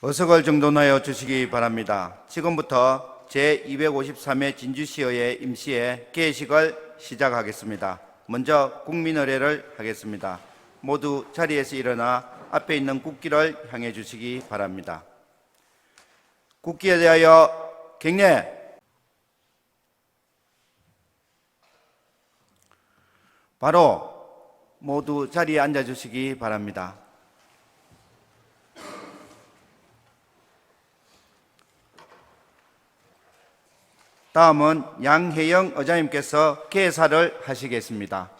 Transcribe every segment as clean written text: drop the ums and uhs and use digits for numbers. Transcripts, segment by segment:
어석을 정돈하여 주시기 바랍니다. 지금부터 제253회 진주시의회 임시회 개회식을 시작하겠습니다. 먼저 국민의례를 하겠습니다. 모두 자리에서 일어나 앞에 있는 국기를 향해 주시기 바랍니다. 국기에 대하여 경례. 바로 모두 자리에 앉아 주시기 바랍니다. 다음은 양혜영 의장님께서 개사를 하시겠습니다.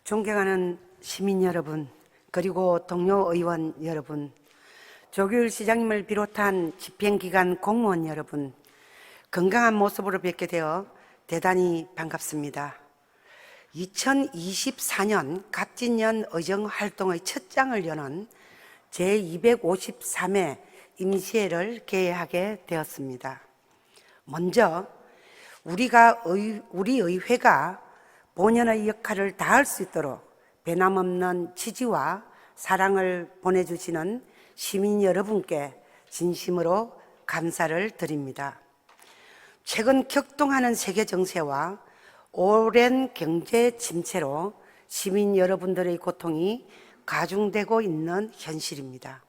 존경하는 시민 여러분, 그리고 동료 의원 여러분, 조규일 시장님을 비롯한 집행기관 공무원 여러분, 건강한 모습으로 뵙게 되어 대단히 반갑습니다. 2024년 갑진년 의정활동의 첫 장을 여는 제253회 임시회를 개회하게 되었습니다. 먼저 우리 의회가 본연의 역할을 다할 수 있도록 변함없는 지지와 사랑을 보내주시는 시민 여러분께 진심으로 감사를 드립니다. 최근 격동하는 세계 정세와 오랜 경제 침체로 시민 여러분들의 고통이 가중되고 있는 현실입니다.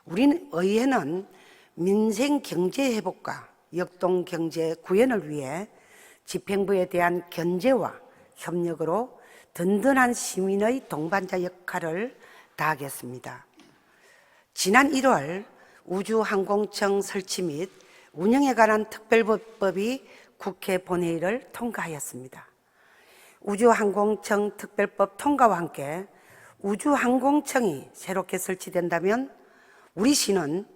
우리 의회는 민생 경제 회복과 역동 경제 구현을 위해 집행부에 대한 견제와 협력으로 든든한 시민의 동반자 역할을 다하겠습니다. 지난 1월 우주항공청 설치 및 운영에 관한 특별법이 국회 본회의를 통과하였습니다. 우주항공청 특별법 통과와 함께 우주항공청이 새롭게 설치된다면 우리 시는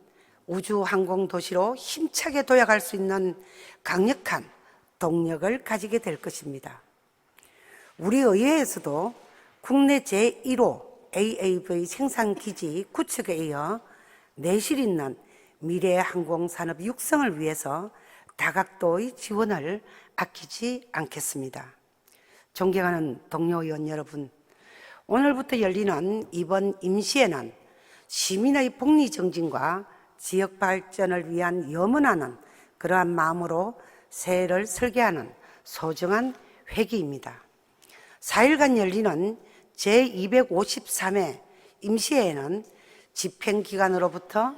우주항공도시로 힘차게 도약할 수 있는 강력한 동력을 가지게 될 것입니다. 우리 의회에서도 국내 제1호 AAV 생산기지 구축에 이어 내실 있는 미래 항공산업 육성을 위해서 다각도의 지원을 아끼지 않겠습니다. 존경하는 동료 의원 여러분, 오늘부터 열리는 이번 임시회는 시민의 복리 정진과 지역 발전을 위한 염원하는 그러한 마음으로 새해를 설계하는 소중한 회기입니다. 4일간 열리는 제253회 임시회에는 집행기관으로부터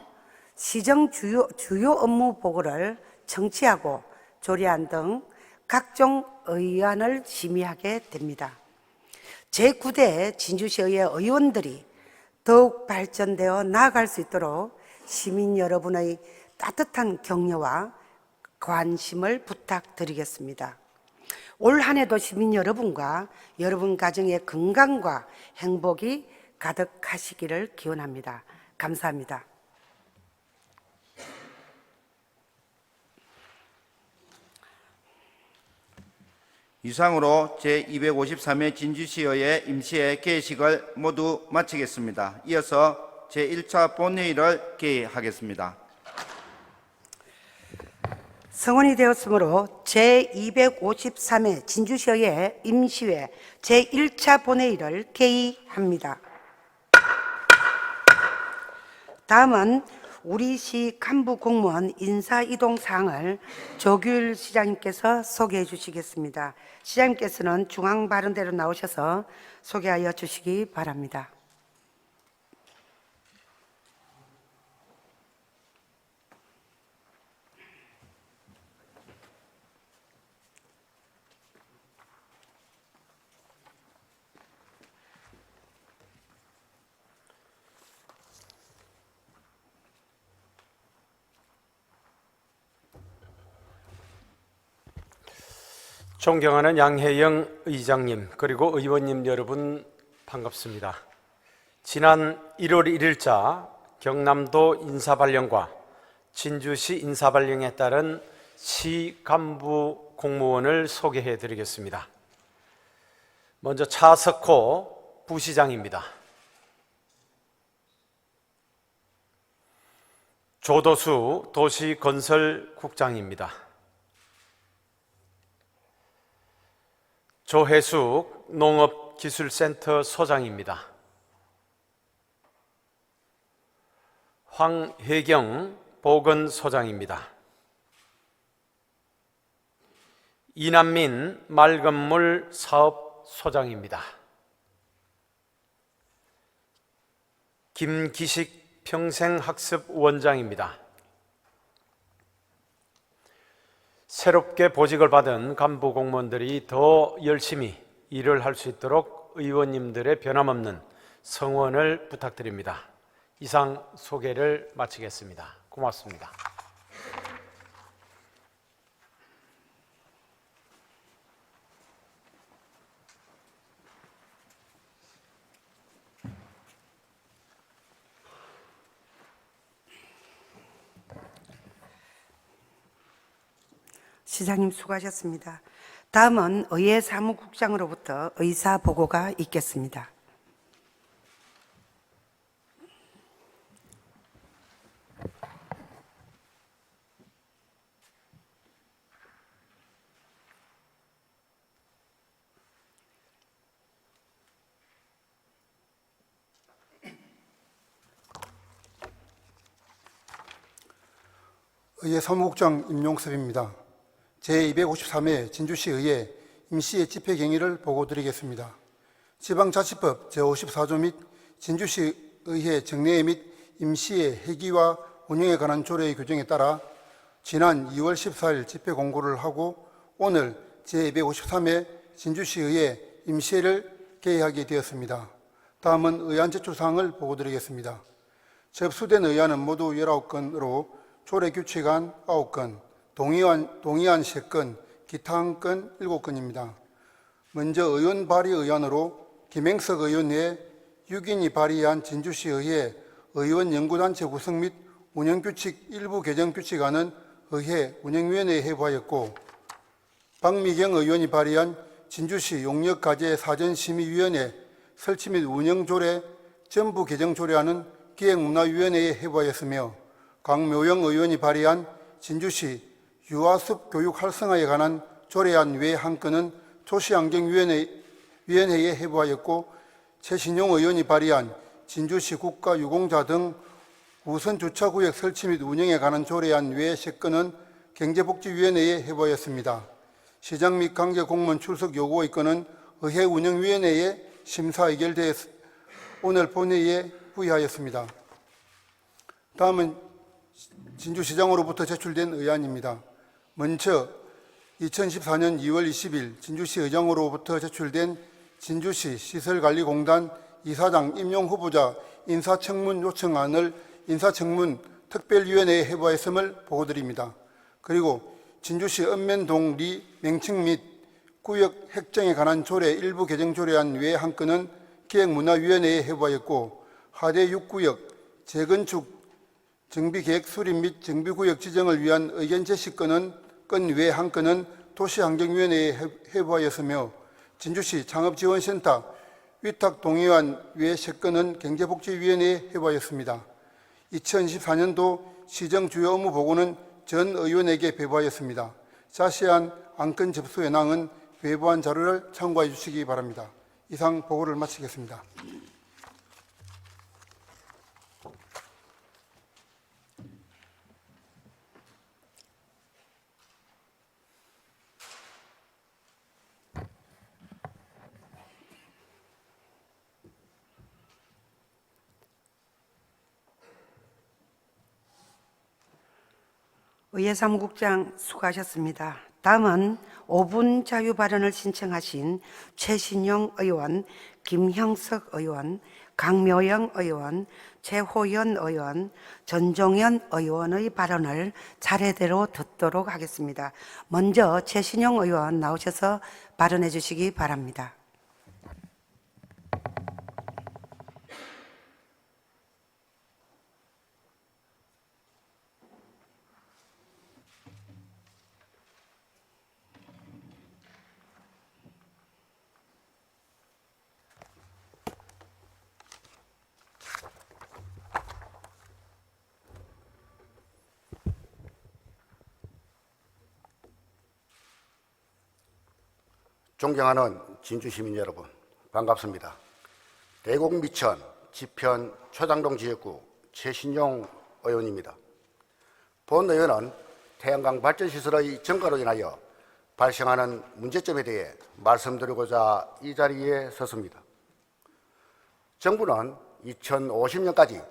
시정 주요 업무 보고를 청취하고 조례안 등 각종 의안을 심의하게 됩니다. 제9대 진주시의회 의원들이 더욱 발전되어 나아갈 수 있도록 시민 여러분의 따뜻한 격려와 관심을 부탁드리겠습니다. 올 한 해도 시민 여러분과 여러분 가정의 건강과 행복이 가득하시기를 기원합니다. 감사합니다. 이상으로 제253회 진주시의회 임시회 개회식을 모두 마치겠습니다. 이어서 제1차 본회의를 개회하겠습니다. 성원이 되었으므로 제253회 진주시의회 임시회 제1차 본회의를 개의합니다. 다음은 우리 시 간부 공무원 인사 이동 사항을 조규일 시장님께서 소개해 주시겠습니다. 시장님께서는 중앙 발언대로 나오셔서 소개하여 주시기 바랍니다. 존경하는 양혜영 의장님 그리고 의원님 여러분 반갑습니다. 지난 1월 1일자 경남도 인사발령과 진주시 인사발령에 따른 시 간부 공무원을 소개해 드리겠습니다. 먼저 차석호 부시장입니다. 조도수 도시건설국장입니다. 조혜숙 산업기술센터 소장입니다. 황혜경 보건소장입니다. 이남민 맑은물 사업소장입니다. 김기식 평생학습원장입니다. 새롭게 보직을 받은 간부 공무원들이 더 열심히 일을 할 수 있도록 의원님들의 변함없는 성원을 부탁드립니다. 이상 소개를 마치겠습니다. 고맙습니다. 시장님 수고하셨습니다. 다음은 의회 사무국장으로부터 의사 보고가 있겠습니다. 의회 사무국장 임용섭입니다. 제253회 진주시 의회 임시의 집회경위를 보고드리겠습니다. 지방자치법 제54조 및 진주시 의회 정례회 및 임시의 회기와 운영에 관한 조례의 규정에 따라 지난 2월 14일 집회 공고를 하고 오늘 제253회 진주시 의회 임시회를 개회하게 되었습니다. 다음은 의안 제출사항을 보고드리겠습니다. 접수된 의안은 모두 19건으로 조례 규칙안 9건, 동의안 3건, 기타 한 건 7건입니다. 먼저 의원 발의 의안으로 김행석 의원 외 6인이 발의한 진주시 의회 의원 연구단체 구성 및 운영규칙 일부 개정 규칙안은 의회 운영위원회에 회부하였고, 박미경 의원이 발의한 진주시 용역과제 사전심의위원회 설치 및 운영조례 전부 개정 조례안은 기획문화위원회에 회부하였으며, 강묘영 의원이 발의한 진주시 유아숲 교육 활성화에 관한 조례안 외 한 건은 도시환경위원회에 회부하였고, 최신용 의원이 발의한 진주시 국가유공자 등 우선주차구역 설치 및 운영에 관한 조례안 외 3건은 경제복지위원회에 회부하였습니다. 시장 및 관계공무원 출석 요구의 건은 의회 운영위원회에 심사 의결되어 오늘 본회의에 부의하였습니다. 다음은 진주시장으로부터 제출된 의안입니다. 먼저 2014년 2월 20일 진주시 의장으로부터 제출된 진주시 시설관리공단 이사장 임용 후보자 인사청문 요청안을 인사청문 특별위원회에 회부하였음을 보고드립니다. 그리고 진주시 읍면동 리 맹칭 및 구역 획정에 관한 조례 일부 개정 조례안 외 한 건은 기획문화위원회에 회부하였고, 하대 6구역 재건축 정비계획 수립 및 정비구역 지정을 위한 의견 제시 건 외 한 건은 도시환경위원회에 회부하였으며, 진주시 창업지원센터 위탁 동의안 외 3건은 경제복지위원회에 회부하였습니다. 2024년도 시정 주요 업무 보고는 전 의원에게 배부하였습니다. 자세한 안건 접수 현황은 배부한 자료를 참고해 주시기 바랍니다. 이상 보고를 마치겠습니다. 의회 사무국장 수고하셨습니다. 다음은 5분 자유 발언을 신청하신 최신영 의원, 김형석 의원, 강묘영 의원, 최호연 의원, 전종현 의원의 발언을 차례대로 듣도록 하겠습니다. 먼저 최신영 의원 나오셔서 발언해 주시기 바랍니다. 존경하는 진주시민 여러분, 반갑습니다. 대곡 미천 지편 초장동 지역구 최신용 의원입니다. 본 의원은 태양광 발전시설의 증가로 인하여 발생하는 문제점에 대해 말씀드리고자 이 자리에 섰습니다. 정부는 2050년까지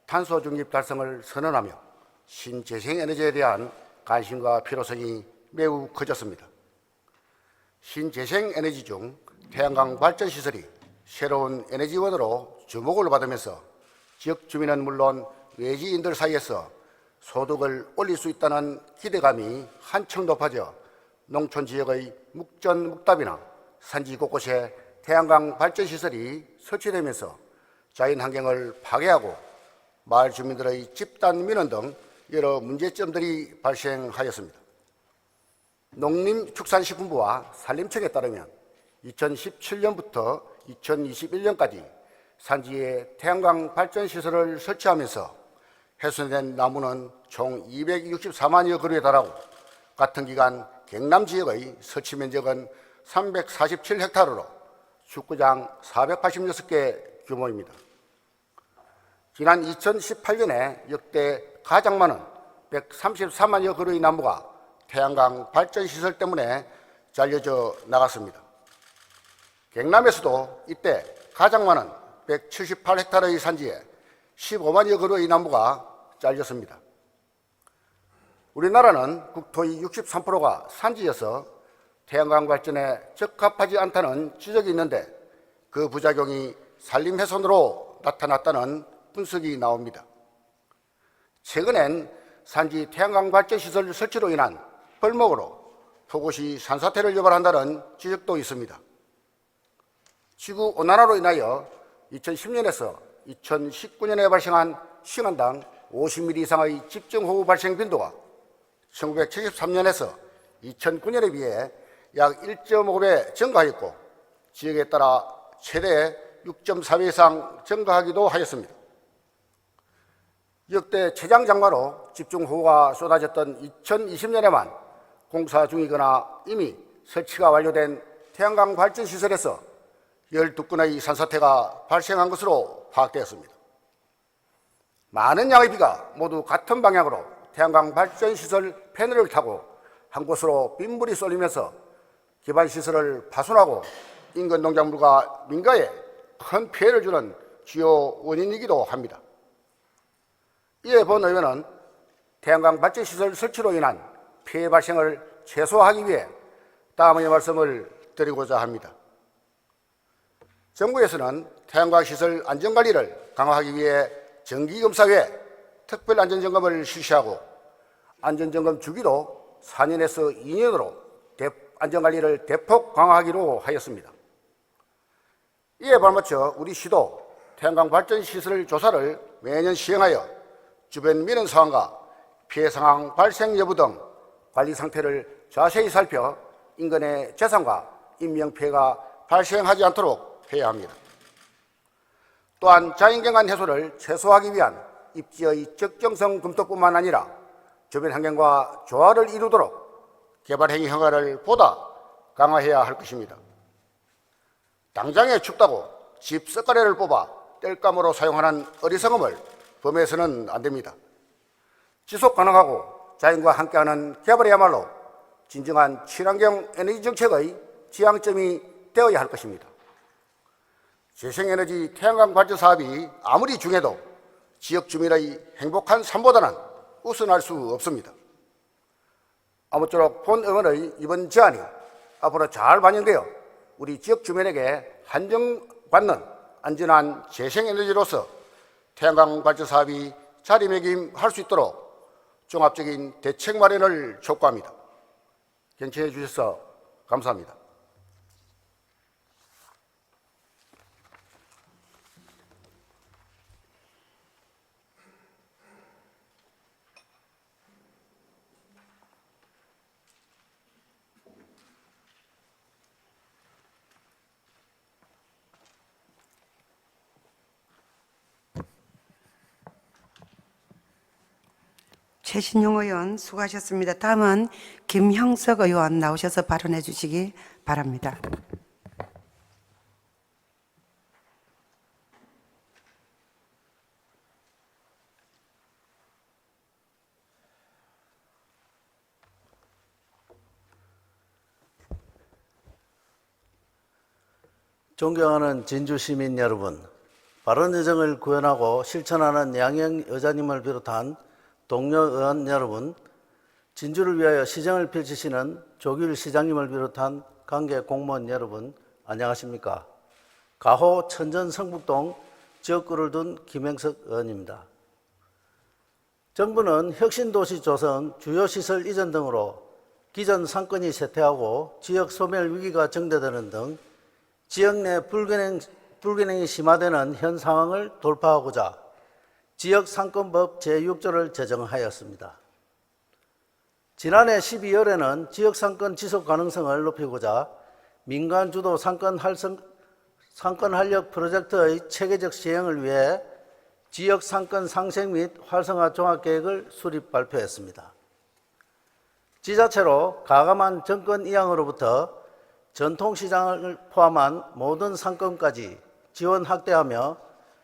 탄소 중립 달성을 선언하며 신재생에너지에 대한 관심과 필요성이 매우 커졌습니다. 신재생에너지 중 태양광 발전시설이 새로운 에너지원으로 주목을 받으면서 지역 주민은 물론 외지인들 사이에서 소득을 올릴 수 있다는 기대감이 한층 높아져 농촌 지역의 묵전묵답이나 산지 곳곳에 태양광 발전시설이 설치되면서 자연환경을 파괴하고 마을 주민들의 집단 민원 등 여러 문제점들이 발생하였습니다. 농림축산식품부와 산림청에 따르면 2017년부터 2021년까지 산지에 태양광 발전시설을 설치하면서 훼손된 나무는 총 264만여 그루에 달하고 같은 기간 경남 지역의 설치 면적은 347헥타르로 축구장 486개 규모입니다. 지난 2018년에 역대 가장 많은 134만여 그루의 나무가 태양광 발전시설 때문에 잘려져 나갔습니다. 경남에서도 이때 가장 많은 178헥타르의 산지에 15만여 그루의 나무가 잘렸습니다. 우리나라는 국토의 63%가 산지여서 태양광 발전에 적합하지 않다는 지적이 있는데 그 부작용이 산림 훼손으로 나타났다는 분석이 나옵니다. 최근엔 산지 태양광 발전시설 설치로 인한 벌목으로 폭우시 산사태를 유발한다는 지적도 있습니다. 지구온난화로 인하여 2010년에서 2019년에 발생한 시간당 50mm 이상의 집중호우 발생 빈도가 1973년에서 2009년에 비해 약 1.5배 증가하였고 지역에 따라 최대 6.4배 이상 증가하기도 하였습니다. 역대 최장 장마로 집중호우가 쏟아졌던 2020년에만 공사 중이거나 이미 설치가 완료된 태양광 발전시설에서 12건의 산사태가 발생한 것으로 파악되었습니다. 많은 양의 비가 모두 같은 방향으로 태양광 발전시설 패널을 타고 한 곳으로 빗물이 쏠리면서 기반시설을 파손하고 인근 농작물과 민가에 큰 피해를 주는 주요 원인이기도 합니다. 이에 본 의원은 태양광 발전시설 설치로 인한 피해 발생을 최소화하기 위해 다음의 말씀을 드리고자 합니다. 정부에서는 태양광 시설 안전관리를 강화하기 위해 정기검사 외에 특별안전점검을 실시하고 안전점검 주기도 4년에서 2년으로 안전관리를 대폭 강화하기로 하였습니다. 이에 발맞춰 우리 시도 태양광 발전시설 조사를 매년 시행하여 주변 민원 사항과 피해 상황 발생 여부 등 관리 상태를 자세히 살펴 인근의 재산과 인명피해가 발생하지 않도록 해야 합니다. 또한 자연경관 해소를 최소화하기 위한 입지의 적정성 검토뿐만 아니라 주변 환경과 조화를 이루도록 개발행위 허가를 보다 강화해야 할 것입니다. 당장에 춥다고 집 썩가래를 뽑아 땔감으로 사용하는 어리석음을 범해서는 안 됩니다. 지속 가능하고 자연과 함께하는 개발이야말로 진정한 친환경 에너지 정책의 지향점이 되어야 할 것입니다. 재생에너지 태양광 발전 사업이 아무리 중요해도 지역 주민의 행복한 삶보다는 우선할 수 없습니다. 아무쪼록 본 의원의 이번 제안이 앞으로 잘 반영되어 우리 지역 주민에게 한정받는 안전한 재생에너지로서 태양광 발전 사업이 자리매김할 수 있도록 종합적인 대책 마련을 촉구합니다. 경청해 주셔서 감사합니다. 최신용 의원 수고하셨습니다. 다음은 김형석 의원 나오셔서 발언해 주시기 바랍니다. 존경하는 진주 시민 여러분, 바른여정을 구현하고 실천하는 양영 여사님을 비롯한 동료 의원 여러분, 진주를 위하여 시정을 펼치시는 조규일 시장님을 비롯한 관계 공무원 여러분, 안녕하십니까? 가호 천전 성북동 지역구를 둔 김행석 의원입니다. 정부는 혁신도시 조성, 주요시설 이전 등으로 기존 상권이 쇠퇴하고 지역 소멸 위기가 정대되는 등 지역 내 불균형이 심화되는 현 상황을 돌파하고자 지역상권법 제6조를 제정하였습니다. 지난해 12월에는 지역상권 지속 가능성을 높이고자 민간주도 상권 활력 프로젝트의 체계적 시행을 위해 지역상권 상생 및 활성화 종합계획을 수립 발표했습니다. 지자체로 가감한 정권 이양으로부터 전통시장을 포함한 모든 상권까지 지원 확대하며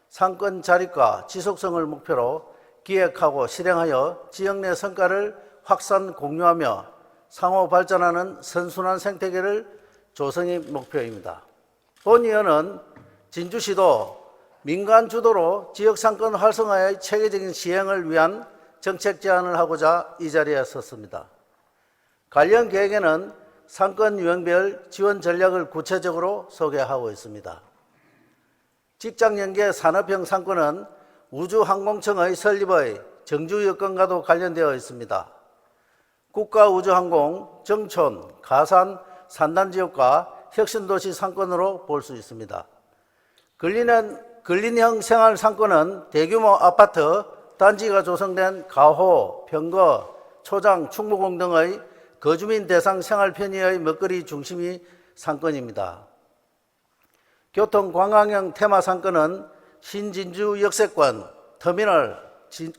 상권 자립과 지속성을 목표로 기획하고 실행하여 지역 내 성과를 확산 공유하며 상호 발전하는 선순환 생태계를 조성이 목표입니다. 본 의원은 진주시도 민간 주도로 지역상권 활성화의 체계적인 시행을 위한 정책 제안을 하고자 이 자리에 섰습니다. 관련 계획에는 상권 유형별 지원 전략을 구체적으로 소개하고 있습니다. 직장연계 산업형 상권은 우주항공청의 설립의 정주 여건과도 관련되어 있습니다. 국가우주항공, 정촌, 가산, 산단지역과 혁신도시 상권으로 볼 수 있습니다. 근린형 생활 상권은 대규모 아파트, 단지가 조성된 가호, 병거, 초장, 충무공 등의 거주민 대상 생활 편의의 먹거리 중심이 상권입니다. 교통 관광형 테마 상권은 신진주 역세권, 터미널,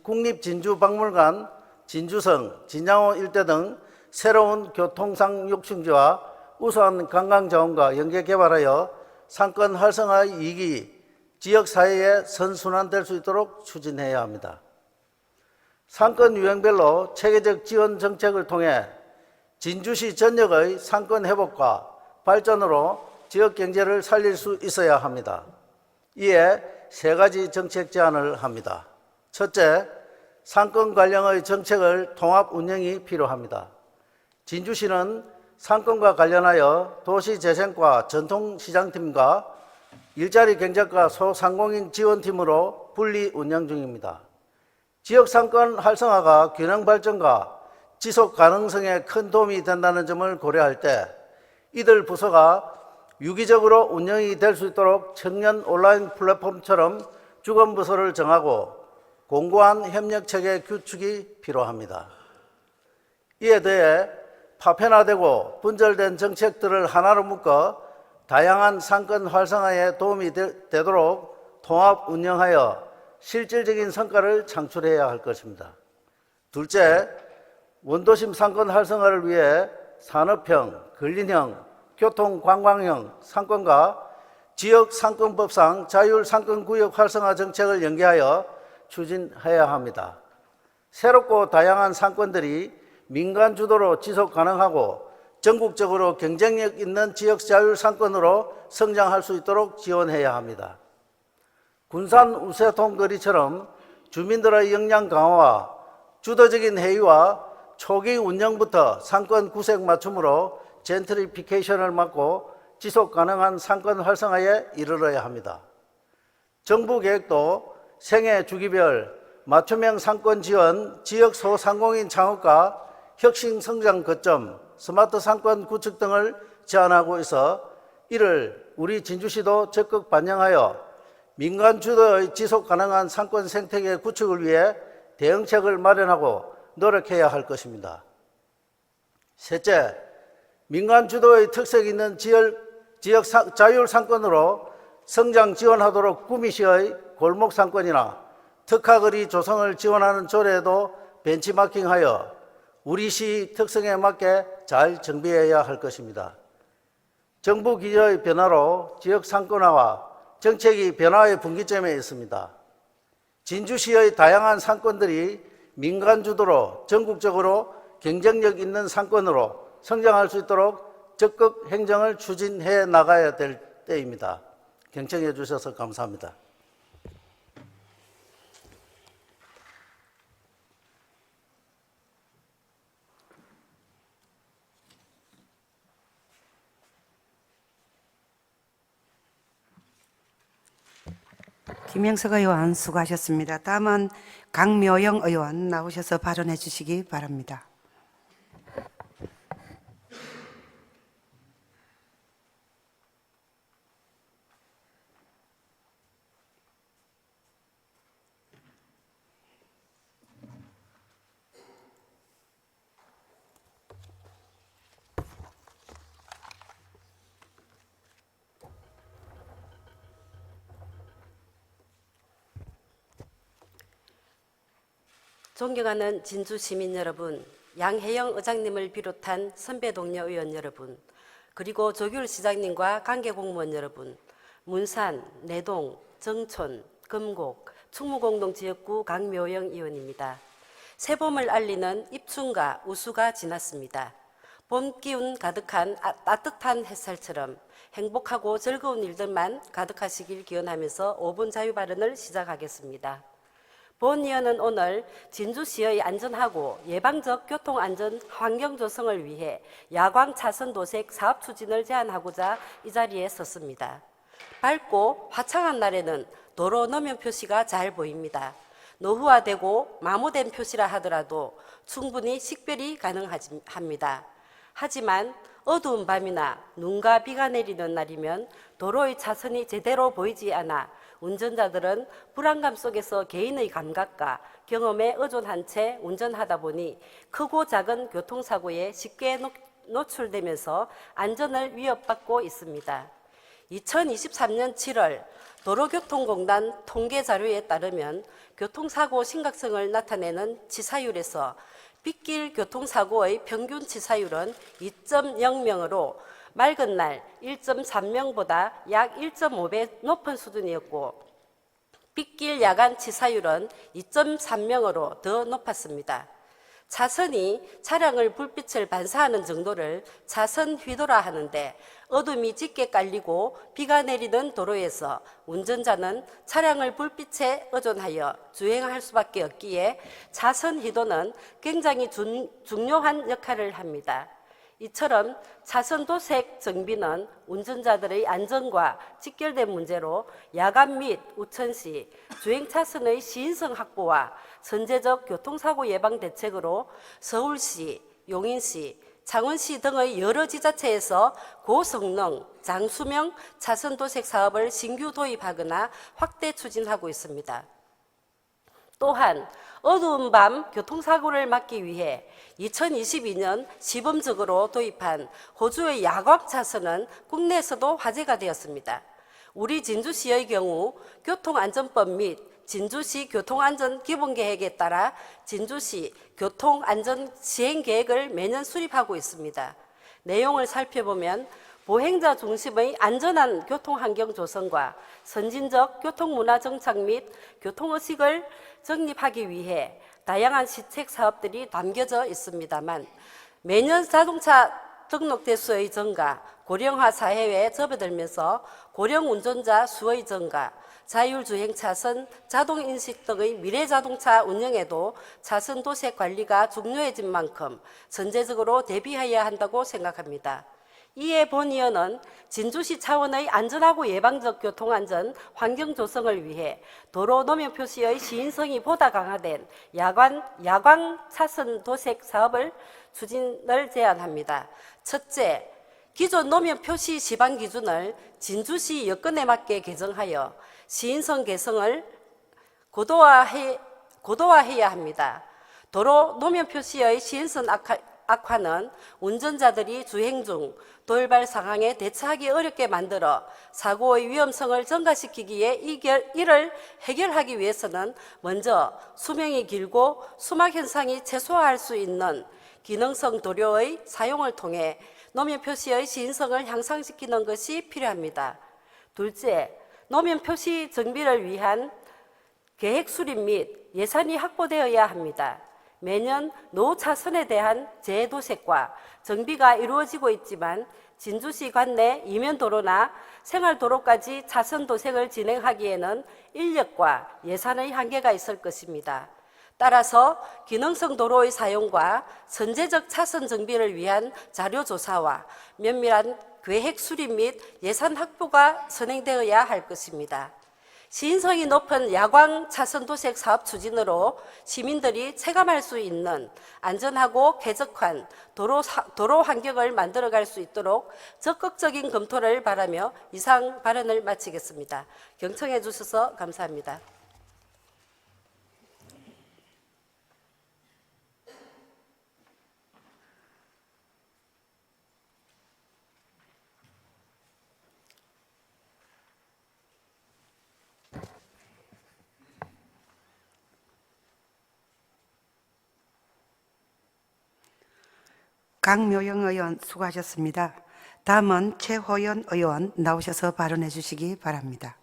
국립진주박물관, 진주성, 진양호 일대 등 새로운 교통상 욕심지와 우수한 관광자원과 연계 개발하여 상권 활성화의 이익이 지역사회에 선순환될 수 있도록 추진해야 합니다. 상권 유형별로 체계적 지원 정책을 통해 진주시 전역의 상권 회복과 발전으로 지역 경제를 살릴 수 있어야 합니다. 이에 세 가지 정책 제안을 합니다. 첫째, 상권 관련의 정책을 통합 운영이 필요합니다. 진주시는 상권과 관련하여 도시재생과 전통시장팀과 일자리 경제과 소상공인 지원팀으로 분리 운영 중입니다. 지역상권 활성화가 균형 발전과 지속 가능성에 큰 도움이 된다는 점을 고려할 때 이들 부서가 유기적으로 운영이 될 수 있도록 청년 온라인 플랫폼처럼 주권부서를 정하고 공고한 협력체계 구축이 필요합니다. 이에 대해 파편화되고 분절된 정책들을 하나로 묶어 다양한 상권 활성화에 도움이 되도록 통합 운영하여 실질적인 성과를 창출해야 할 것입니다. 둘째, 원도심 상권 활성화를 위해 산업형, 근린형, 교통 관광형 상권과 지역 상권법상 자율 상권구역 활성화 정책을 연계하여 추진해야 합니다. 새롭고 다양한 상권들이 민간 주도로 지속 가능하고 전국적으로 경쟁력 있는 지역 자율 상권으로 성장할 수 있도록 지원해야 합니다. 군산 우세통 거리처럼 주민들의 역량 강화와 주도적인 회의와 초기 운영부터 상권 구색 맞춤으로 젠트리피케이션을 막고 지속 가능한 상권 활성화에 이르러야 합니다. 정부 계획도 생애 주기별 맞춤형 상권 지원, 지역 소상공인 창업과 혁신 성장 거점, 스마트 상권 구축 등을 제안하고 있어 이를 우리 진주시도 적극 반영하여 민간 주도의 지속 가능한 상권 생태계 구축을 위해 대응책을 마련하고 노력해야 할 것입니다. 셋째, 민간 주도의 특색 있는 지역 자율 상권으로 성장 지원하도록 구미시의 골목 상권이나 특화거리 조성을 지원하는 조례도 벤치마킹하여 우리 시 특성에 맞게 잘 정비해야 할 것입니다. 정부 기조의 변화로 지역 상권화와 정책이 변화의 분기점에 있습니다. 진주시의 다양한 상권들이 민간 주도로 전국적으로 경쟁력 있는 상권으로 성장할 수 있도록 적극 행정을 추진해 나가야 될 때입니다. 경청해 주셔서 감사합니다. 김영석 의원 수고하셨습니다. 다음은 강묘영 의원 나오셔서 발언해 주시기 바랍니다. 존경하는 진주 시민 여러분, 양혜영 의장님을 비롯한 선배 동료 의원 여러분, 그리고 조규일 시장님과 관계 공무원 여러분, 문산, 내동, 정촌, 금곡, 충무공동지역구 강묘영 의원입니다. 새봄을 알리는 입춘과 우수가 지났습니다. 봄 기운 가득한 따뜻한 햇살처럼 행복하고 즐거운 일들만 가득하시길 기원하면서 5분 자유 발언을 시작하겠습니다. 본 의원은 오늘 진주시의 안전하고 예방적 교통안전 환경 조성을 위해 야광 차선 도색 사업 추진을 제안하고자 이 자리에 섰습니다. 밝고 화창한 날에는 도로 노면 표시가 잘 보입니다. 노후화되고 마모된 표시라 하더라도 충분히 식별이 가능합니다. 하지만 어두운 밤이나 눈과 비가 내리는 날이면 도로의 차선이 제대로 보이지 않아 운전자들은 불안감 속에서 개인의 감각과 경험에 의존한 채 운전하다 보니 크고 작은 교통사고에 쉽게 노출되면서 안전을 위협받고 있습니다. 2023년 7월 도로교통공단 통계 자료에 따르면 교통사고 심각성을 나타내는 치사율에서 빗길 교통사고의 평균 치사율은 2.0명으로 맑은 날 1.3명보다 약 1.5배 높은 수준이었고 빗길 야간 치사율은 2.3명으로 더 높았습니다. 차선이 차량을 불빛을 반사하는 정도를 차선 휘도라 하는데 어둠이 짙게 깔리고 비가 내리는 도로에서 운전자는 차량을 불빛에 의존하여 주행할 수밖에 없기에 차선 휘도는 굉장히 중요한 역할을 합니다. 이처럼 차선 도색 정비는 운전자들의 안전과 직결된 문제로 야간 및 우천 시 주행 차선의 시인성 확보와 선제적 교통사고 예방 대책으로 서울시, 용인시, 창원시 등의 여러 지자체에서 고성능, 장수명 차선 도색 사업을 신규 도입하거나 확대 추진하고 있습니다. 또한 어두운 밤 교통사고를 막기 위해 2022년 시범적으로 도입한 호주의 야광 차선은 국내에서도 화제가 되었습니다. 우리 진주시의 경우 교통안전법 및 진주시 교통안전기본계획에 따라 진주시 교통안전 시행계획을 매년 수립하고 있습니다. 내용을 살펴보면 보행자 중심의 안전한 교통환경 조성과 선진적 교통문화 정착 및 교통의식을 정립하기 위해 다양한 시책 사업들이 담겨져 있습니다만 매년 자동차 등록 대수의 증가, 고령화 사회에 접어들면서 고령 운전자 수의 증가, 자율주행 차선, 자동인식 등의 미래자동차 운영에도 차선 도색 관리가 중요해진 만큼 전제적으로 대비해야 한다고 생각합니다. 이에 본 의원은 진주시 차원의 안전하고 예방적 교통안전 환경 조성을 위해 도로 노면 표시의 시인성이 보다 강화된 야광 차선 도색 사업을 추진을 제안합니다. 첫째, 기존 노면 표시 시방 기준을 진주시 여건에 맞게 개정하여 시인성 개성을 고도화해야 합니다. 도로 노면 표시의 시인성 악화는 운전자들이 주행 중 돌발 상황에 대처하기 어렵게 만들어 사고의 위험성을 증가시키기에 이를 해결하기 위해서는 먼저 수명이 길고 수막 현상이 최소화할 수 있는 기능성 도료의 사용을 통해 노면 표시의 시인성을 향상시키는 것이 필요합니다. 둘째, 노면 표시 정비를 위한 계획 수립 및 예산이 확보되어야 합니다. 매년 노 차선에 대한 재도색과 정비가 이루어지고 있지만 진주시 관내 이면도로나 생활도로까지 차선 도색을 진행하기에는 인력과 예산의 한계가 있을 것입니다. 따라서 기능성 도로의 사용과 선제적 차선 정비를 위한 자료조사와 면밀한 계획 수립 및 예산 확보가 선행되어야 할 것입니다. 시인성이 높은 야광 차선 도색 사업 추진으로 시민들이 체감할 수 있는 안전하고 쾌적한 도로 환경을 만들어갈 수 있도록 적극적인 검토를 바라며 이상 발언을 마치겠습니다. 경청해 주셔서 감사합니다. 강묘영 의원 수고하셨습니다. 다음은 최호연 의원 나오셔서 발언해 주시기 바랍니다.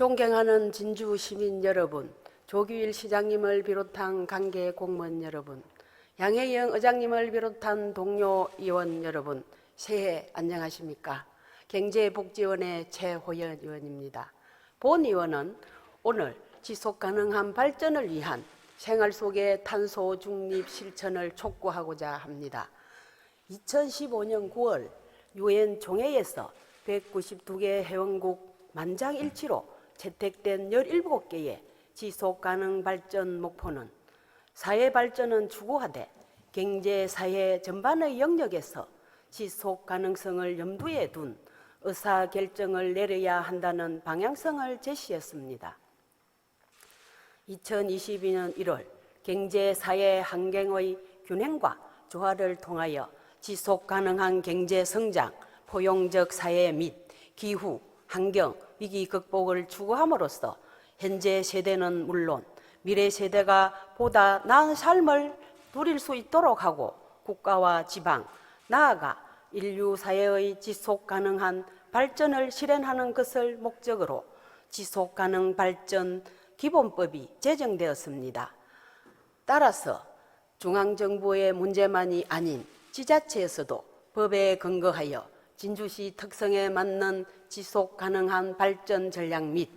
존경하는 진주 시민 여러분, 조규일 시장님을 비롯한 관계 공무원 여러분, 양혜영 의장님을 비롯한 동료 의원 여러분, 새해 안녕하십니까? 경제복지원의 최호연 의원입니다. 본 의원은 오늘 지속가능한 발전을 위한 생활 속의 탄소 중립 실천을 촉구하고자 합니다. 2015년 9월 유엔 총회에서 192개 회원국 만장일치로 채택된 17개의 지속가능 발전 목표는 사회 발전은 추구하되 경제, 사회 전반의 영역에서 지속 가능성을 염두에 둔 의사결정을 내려야 한다는 방향성을 제시했습니다. 2022년 1월 경제, 사회 환경의 균형과 조화를 통하여 지속 가능한 경제 성장, 포용적 사회 및 기후, 환경, 위기 극복을 추구함으로써 현재 세대는 물론 미래 세대가 보다 나은 삶을 누릴 수 있도록 하고 국가와 지방, 나아가 인류 사회의 지속 가능한 발전을 실현하는 것을 목적으로 지속 가능 발전 기본법이 제정되었습니다. 따라서 중앙정부의 문제만이 아닌 지자체에서도 법에 근거하여 진주시 특성에 맞는 지속 가능한 발전 전략 및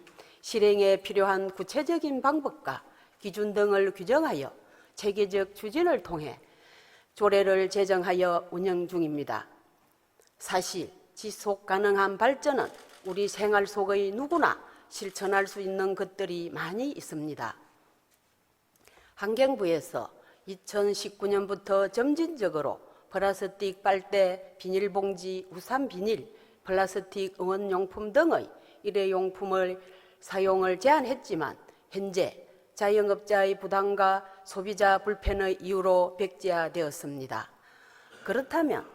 실행에 필요한 구체적인 방법과 기준 등을 규정하여 체계적 추진을 통해 조례를 제정하여 운영 중입니다. 사실 지속 가능한 발전은 우리 생활 속의 누구나 실천할 수 있는 것들이 많이 있습니다. 환경부에서 2019년부터 점진적으로 플라스틱 빨대, 비닐봉지, 우산 비닐, 플라스틱 응원용품 등의 일회용품을 사용을 제한했지만 현재 자영업자의 부담과 소비자 불편의 이유로 백지화되었습니다. 그렇다면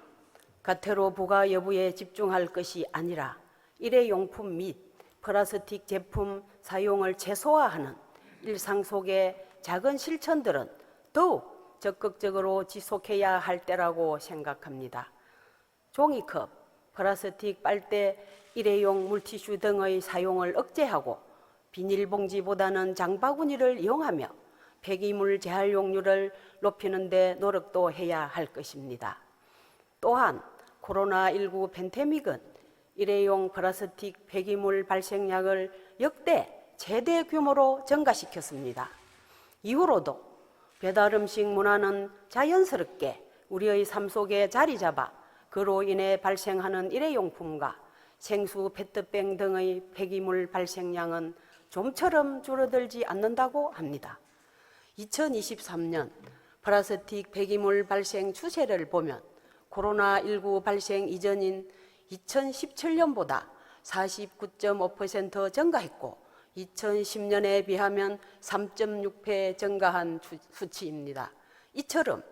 가태료 부과 여부에 집중할 것이 아니라 일회용품 및 플라스틱 제품 사용을 최소화하는 일상 속의 작은 실천들은 더욱 적극적으로 지속해야 할 때라고 생각합니다. 종이컵, 플라스틱 빨대, 일회용 물티슈 등의 사용을 억제하고 비닐봉지보다는 장바구니를 이용하며 폐기물 재활용률을 높이는 데 노력도 해야 할 것입니다. 또한 코로나19 팬데믹은 일회용 플라스틱 폐기물 발생량을 역대 최대 규모로 증가시켰습니다. 이후로도 배달음식 문화는 자연스럽게 우리의 삶 속에 자리 잡아 그로 인해 발생하는 일회용품과 생수, 페트병 등의 폐기물 발생량은 좀처럼 줄어들지 않는다고 합니다. 2023년 플라스틱 폐기물 발생 추세를 보면 코로나19 발생 이전인 2017년보다 49.5% 증가했고 2010년에 비하면 3.6배 증가한 수치입니다. 이처럼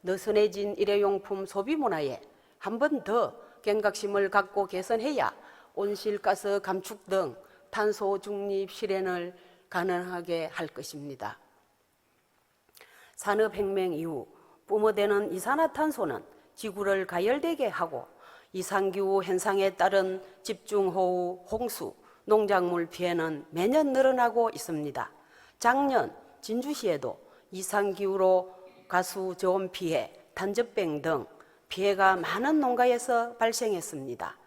느슨해진 일회용품 소비 문화에 한 번 더 경각심을 갖고 개선해야 온실가스 감축 등 탄소 중립 실현을 가능하게 할 것입니다. 산업혁명 이후 뿜어대는 이산화탄소는 지구를 가열되게 하고 이상기후 현상에 따른 집중호우, 홍수, 농작물 피해는 매년 늘어나고 있습니다. 작년 진주시에도 이상기후로 가수 저온 피해, 단접병 등 피해가 많은 농가에서 발생했습니다.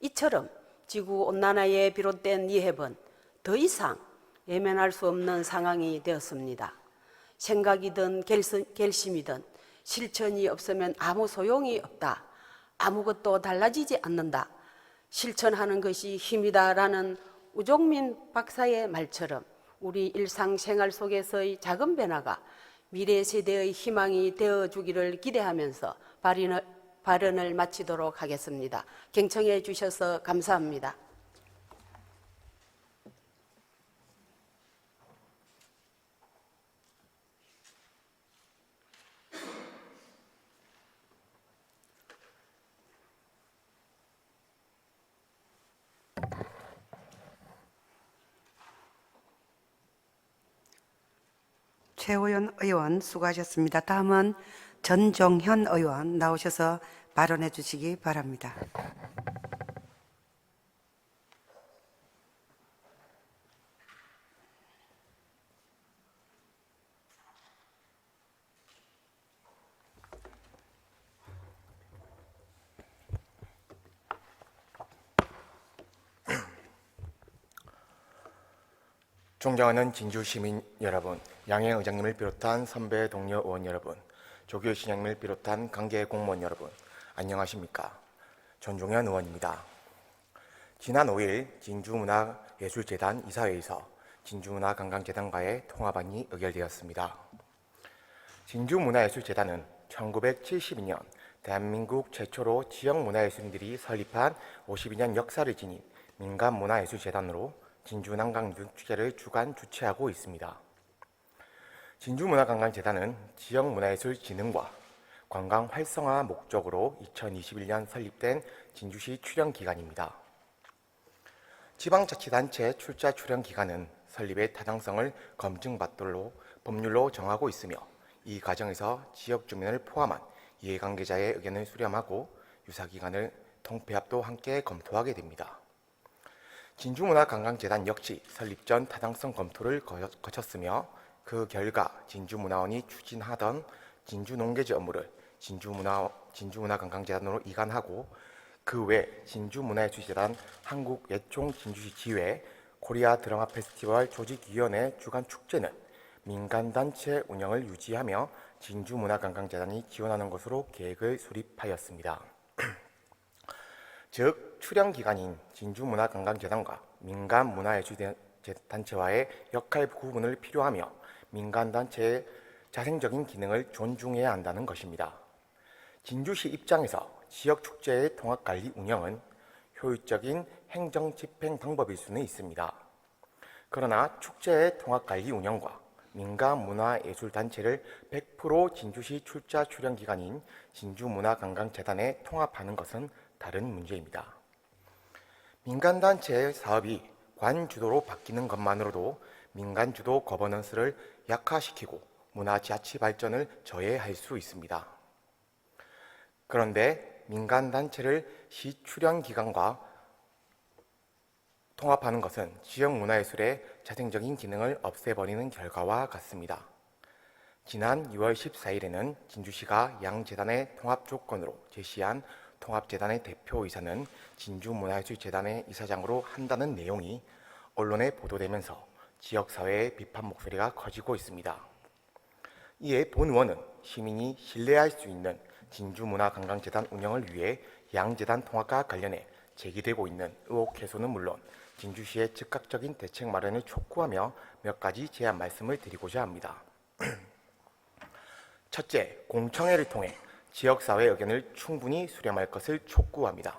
이처럼 지구온난화에 비롯된 이해은 더 이상 외면할 수 없는 상황이 되었습니다. 생각이든 결심이든 실천이 없으면 아무 소용이 없다. 아무것도 달라지지 않는다. 실천하는 것이 힘이다라는 우종민 박사의 말처럼 우리 일상생활 속에서의 작은 변화가 미래 세대의 희망이 되어주기를 기대하면서 발언을 마치도록 하겠습니다. 경청해 주셔서 감사합니다. 최호연 의원 수고하셨습니다. 다음은 전종현 의원 나오셔서 발언해 주시기 바랍니다. 존경하는 진주 시민 여러분, 양행 의장님을 비롯한 선배 동료 의원 여러분, 조규 시장님을 비롯한 관계 공무원 여러분, 안녕하십니까? 전종현 의원입니다. 지난 5일 진주문화예술재단 이사회에서 진주문화관광재단과의 통합안이 의결되었습니다. 진주문화예술재단은 1972년 대한민국 최초로 지역문화예술인들이 설립한 52년 역사를 지닌 민간문화예술재단으로 진주난강축제를 주관 주최하고 있습니다. 진주문화관광재단은 지역문화예술 진흥과 관광 활성화 목적으로 2021년 설립된 진주시 출연기관입니다. 지방자치단체 출자 출연기관은 설립의 타당성을 검증받도록 법률로 정하고 있으며 이 과정에서 지역 주민을 포함한 이해관계자의 의견을 수렴하고 유사기관을 통폐합도 함께 검토하게 됩니다. 진주문화관광재단 역시 설립 전 타당성 검토를 거쳤으며 그 결과 진주문화원이 추진하던 진주농계지 업무를 진주문화관광재단으로 이관하고 그 외 진주문화예술재단 한국예총 진주시 지회 코리아 드라마 페스티벌 조직위원회 주간 축제는 민간단체 운영을 유지하며 진주문화관광재단이 지원하는 것으로 계획을 수립하였습니다. 즉 출연기관인 진주문화관광재단과 민간문화예술단체와의 역할 구분을 필요하며 민간단체의 자생적인 기능을 존중해야 한다는 것입니다. 진주시 입장에서 지역축제의 통합관리 운영은 효율적인 행정집행 방법일 수는 있습니다. 그러나 축제의 통합관리 운영과 민간문화예술단체를 100% 진주시 출자 출연기관인 진주문화관광재단에 통합하는 것은 다른 문제입니다. 민간단체의 사업이 관주도로 바뀌는 것만으로도 민간주도 거버넌스를 약화시키고 문화자치 발전을 저해할 수 있습니다. 그런데 민간단체를 시출연기관과 통합하는 것은 지역문화예술의 자생적인 기능을 없애버리는 결과와 같습니다. 지난 6월 14일에는 진주시가 양재단의 통합 조건으로 제시한 통합재단의 대표이사는 진주문화예술재단의 이사장으로 한다는 내용이 언론에 보도되면서 지역사회의 비판 목소리가 커지고 있습니다. 이에 본 의원은 시민이 신뢰할 수 있는 진주문화관광재단 운영을 위해 양재단 통합과 관련해 제기되고 있는 의혹 해소는 물론 진주시의 즉각적인 대책 마련을 촉구하며 몇 가지 제안 말씀을 드리고자 합니다. 첫째, 공청회를 통해 지역사회 의견을 충분히 수렴할 것을 촉구합니다.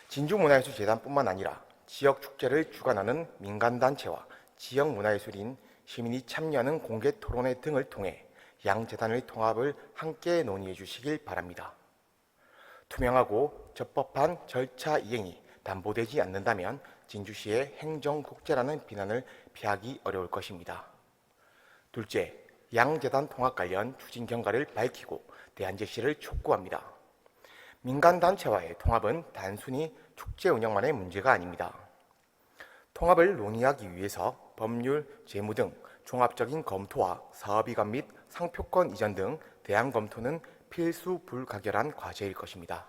진주문화예술재단뿐만 아니라 지역축제를 주관하는 민간단체와 지역문화예술인 시민이 참여하는 공개 토론회 등을 통해 양재단의 통합을 함께 논의해 주시길 바랍니다. 투명하고 적법한 절차 이행이 담보되지 않는다면 진주시의 행정국제라는 비난을 피하기 어려울 것입니다. 둘째, 양재단 통합 관련 추진 경과를 밝히고 대안 제시를 촉구합니다. 민간단체와의 통합은 단순히 축제 운영만의 문제가 아닙니다. 통합을 논의하기 위해서 법률, 재무 등 종합적인 검토와 사업이관 및 상표권 이전 등 대안 검토는 필수 불가결한 과제일 것입니다.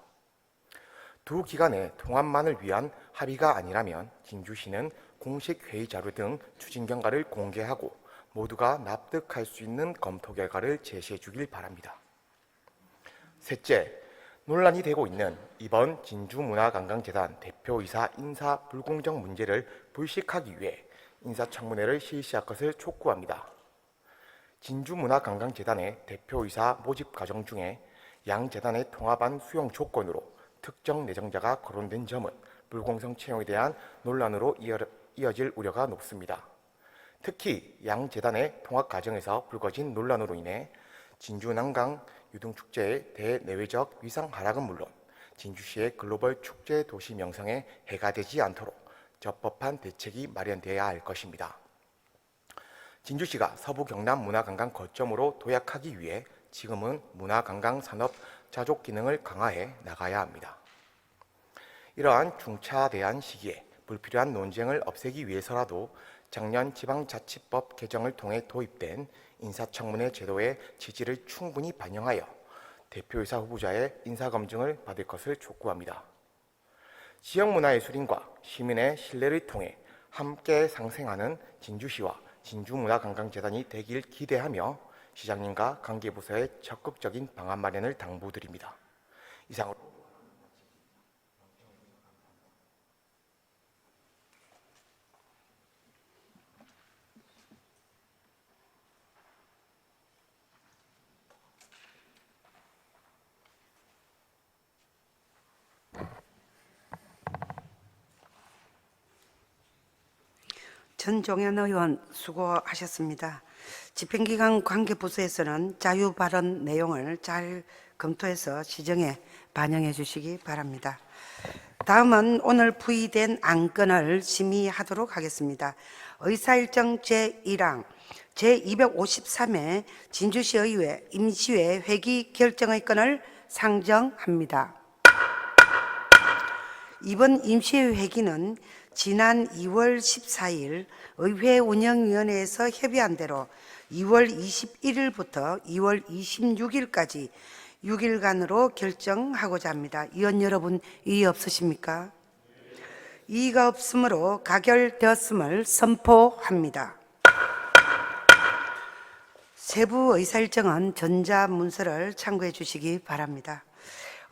두 기관의 통합만을 위한 합의가 아니라면 진주시는 공식 회의 자료 등 추진 경과를 공개하고 모두가 납득할 수 있는 검토 결과를 제시해 주길 바랍니다. 셋째, 논란이 되고 있는 이번 진주문화관광재단 대표이사 인사 불공정 문제를 불식하기 위해 인사청문회를 실시할 것을 촉구합니다. 진주문화관광재단의 대표이사 모집 과정 중에 양 재단의 통합안 수용 조건으로 특정 내정자가 거론된 점은 불공정 채용에 대한 논란으로 이어질 우려가 높습니다. 특히 양 재단의 통합 과정에서 불거진 논란으로 인해 진주 난강 유등축제의 대내외적 위상 하락은 물론 진주시의 글로벌 축제 도시 명성에 해가 되지 않도록 적법한 대책이 마련돼야 할 것입니다. 진주시가 서부 경남 문화관광 거점으로 도약하기 위해 지금은 문화관광 산업 자족 기능을 강화해 나가야 합니다. 이러한 중차대한 시기에 불필요한 논쟁을 없애기 위해서라도 작년 지방자치법 개정을 통해 도입된 인사청문회 제도의 취지를 충분히 반영하여 대표이사 후보자의 인사검증을 받을 것을 촉구합니다. 지역문화예술인과 시민의 신뢰를 통해 함께 상생하는 진주시와 진주문화관광재단이 되길 기대하며 시장님과 관계부서의 적극적인 방안 마련을 당부드립니다. 이상으로 전종현 의원 수고하셨습니다. 집행기관 관계부서에서는 자유 발언 내용을 잘 검토해서 시정에 반영해 주시기 바랍니다. 다음은 오늘 부의된 안건을 심의하도록 하겠습니다. 의사일정 제1항 제253회 진주시의회 임시회 회기 결정의 건을 상정합니다. 이번 임시회 회기는 지난 2월 14일 의회 운영위원회에서 협의한 대로 2월 21일부터 2월 26일까지 6일간으로 결정하고자 합니다. 의원 여러분, 이의 없으십니까? 이의가 없으므로 가결되었음을 선포합니다. 세부 의사일정은 전자문서를 참고해 주시기 바랍니다.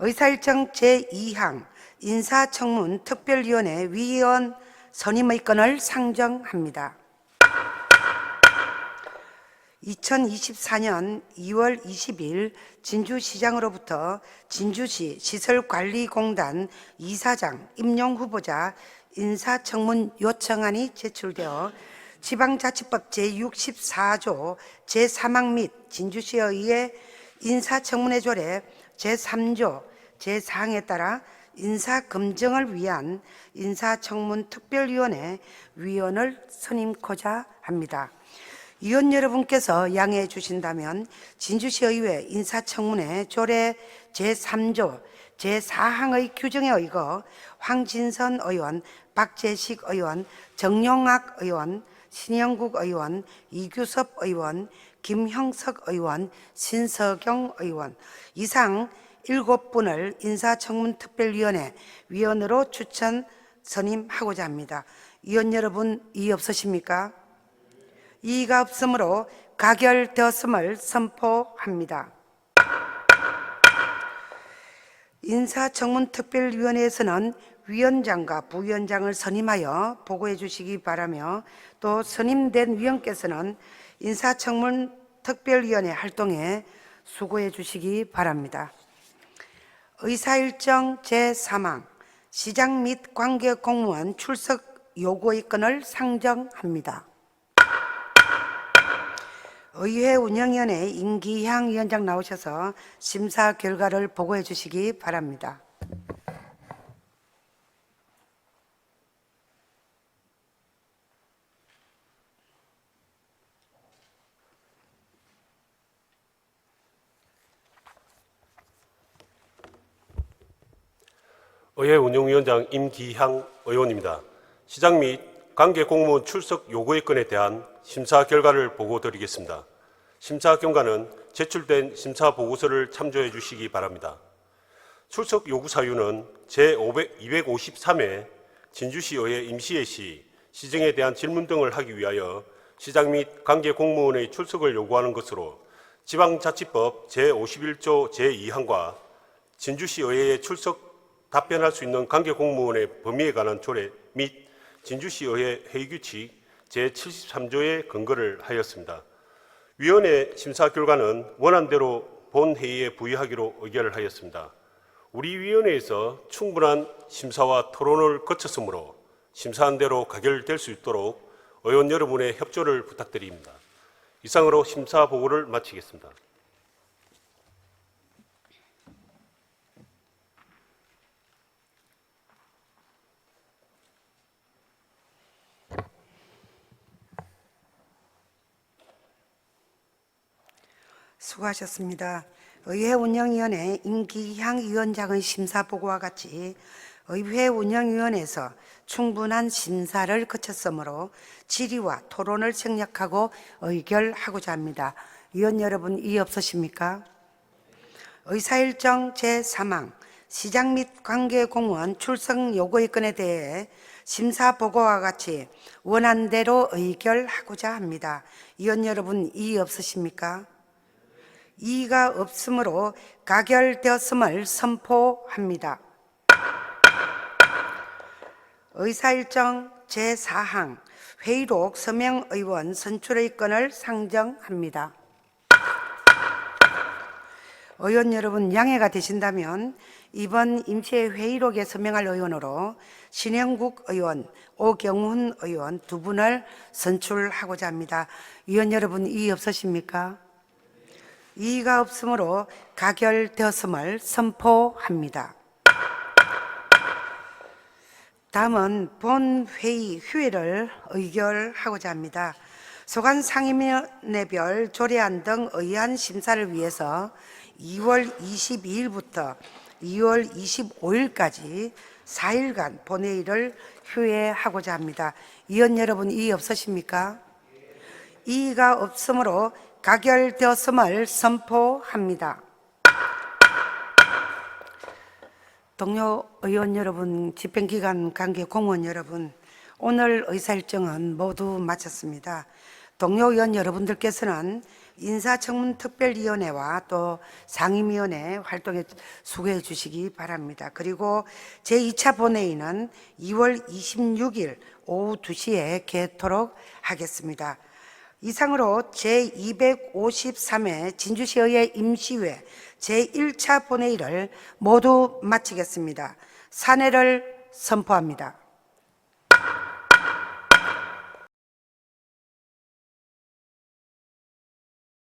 의사일정 제2항 인사청문 특별위원회 위원 선임의 건을 상정합니다. 2024년 2월 20일 진주시장으로부터 진주시 시설관리공단 이사장 임용 후보자 인사청문 요청안이 제출되어 지방자치법 제64조 제3항 및 진주시에 의해 인사청문회 조례 제3조 제4항에 따라 인사검증을 위한 인사청문특별위원회 위원을 선임코자 합니다. 위원 여러분께서 양해해 주신다면 진주시의회 인사청문회 조례 제3조 제4항의 규정에 의거 황진선 의원, 박재식 의원, 정용학 의원, 신영국 의원, 이규섭 의원, 김형석 의원, 신서경 의원 이상 7분을 인사청문특별위원회 위원으로 추천 선임하고자 합니다. 위원 여러분, 이의 없으십니까? 이의가 없으므로 가결되었음을 선포합니다. 인사청문특별위원회에서는 위원장과 부위원장을 선임하여 보고해 주시기 바라며 또 선임된 위원께서는 인사청문특별위원회 활동에 수고해 주시기 바랍니다. 의사일정 제3항 시장 및 관계공무원 출석 요구의 건을 상정합니다. 의회 운영위원회 임기향 위원장 나오셔서 심사 결과를 보고해 주시기 바랍니다. 의회 운영위원장 임기향 의원입니다. 시장 및 관계 공무원 출석 요구의 건에 대한 심사 결과를 보고드리겠습니다. 심사 경과는 제출된 심사 보고서를 참조해 주시기 바랍니다. 출석 요구 사유는 제253회 진주시의회 임시회 시 시정에 대한 질문 등을 하기 위하여 시장 및 관계 공무원의 출석을 요구하는 것으로 지방자치법 제51조 제2항과 진주시의회에 출석 답변할 수 있는 관계 공무원의 범위에 관한 조례 및 진주시의회 회의규칙 제73조에 근거를 하였습니다. 위원회 심사 결과는 원안대로 본회의에 부의하기로 의결을 하였습니다. 우리 위원회에서 충분한 심사와 토론을 거쳤으므로 심사한 대로 가결될 수 있도록 의원 여러분의 협조를 부탁드립니다. 이상으로 심사 보고를 마치겠습니다. 수고하셨습니다. 의회 운영위원회 임기향 위원장의 심사 보고와 같이 의회 운영위원회에서 충분한 심사를 거쳤으므로 질의와 토론을 생략하고 의결하고자 합니다. 위원 여러분, 이의 없으십니까? 의사일정 제3항 시장 및 관계공무원 출석 요구의 건에 대해 심사 보고와 같이 원안대로 의결하고자 합니다. 위원 여러분, 이의 없으십니까? 이의가 없으므로 가결되었음을 선포합니다. 의사일정 제4항 회의록 서명의원 선출의 건을 상정합니다. 의원 여러분, 양해가 되신다면 이번 임시회 회의록에 서명할 의원으로 신영국 의원, 오경훈 의원 두 분을 선출하고자 합니다. 의원 여러분, 이의 없으십니까? 이의가 없으므로 가결되었음을 선포합니다. 다음은 본회의 휴회를 의결하고자 합니다. 소관 상임위원회별 조례안 등 의안 심사를 위해서 2월 22일부터 2월 25일까지 4일간 본회의를 휴회하고자 합니다. 위원 여러분, 이의 없으십니까? 이의가 없으므로 가결되었음을 선포합니다. 동료 의원 여러분, 집행기관 관계 공무원 여러분, 오늘 의사일정은 모두 마쳤습니다. 동료 의원 여러분들께서는 인사청문특별위원회와 또 상임위원회 활동에 수고해 주시기 바랍니다. 그리고 제2차 본회의는 2월 26일 오후 2시에 개토록 하겠습니다. 이상으로 제253회 진주시의회 임시회 제1차 본회의를 모두 마치겠습니다. 산회를 선포합니다.